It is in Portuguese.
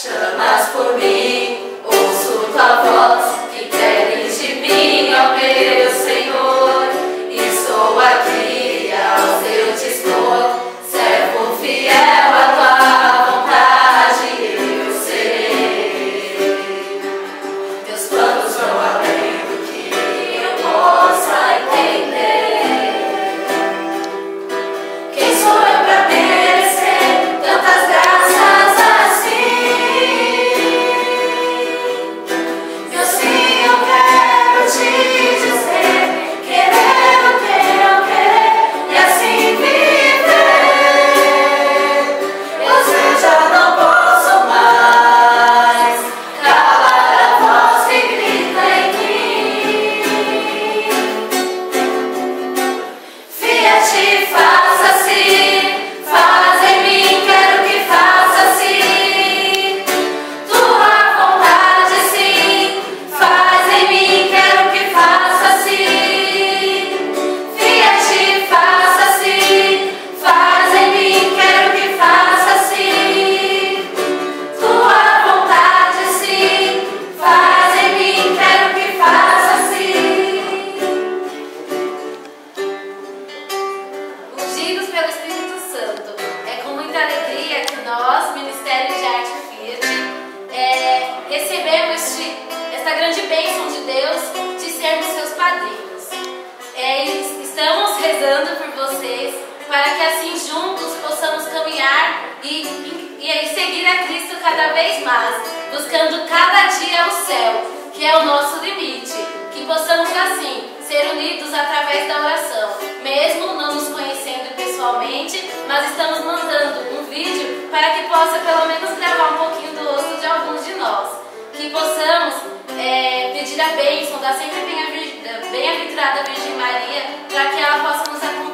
Chamas por mim, ouço tua voz, que queres de mim, ó meu Senhor, e sou aqui ao teu dispor, servo fiel à tua vontade, eu serei. Teus planos vão além do que eu possa entender. Quem sou eu pra merecer tantas graças assim? Meu sim, eu quero te dizer, querer e assim viver. Eu já não posso mais calar a voz que grita em mim. Fiat, faça assim, faz em mim, quero que faça assim. Tua vontade sim, faz em mim, quero que faça assim. Fiat, faça assim, faz em mim, quero que faça assim. Tua vontade sim, faz em mim, quero que faça assim. Ungidos pelo Espírito Santo, é com muita alegria que nós, Ministério de Arte Fiat, recebemos esta grande bênção de Deus de sermos seus padrinhos. Estamos rezando por vocês para que assim juntos possamos caminhar e seguir a Cristo cada vez mais, buscando cada dia o céu, que é o nosso limite. Que possamos assim ser unidos através da oração, mesmo não nos conhecendo pessoalmente, mas estamos mandando um vídeo para que possa pelo menos gravar um pouquinho do rosto de alguns de nós. Que possamos pedir a bênção da sempre bem-aventurada Virgem Maria, para que ela possa nos acompanhar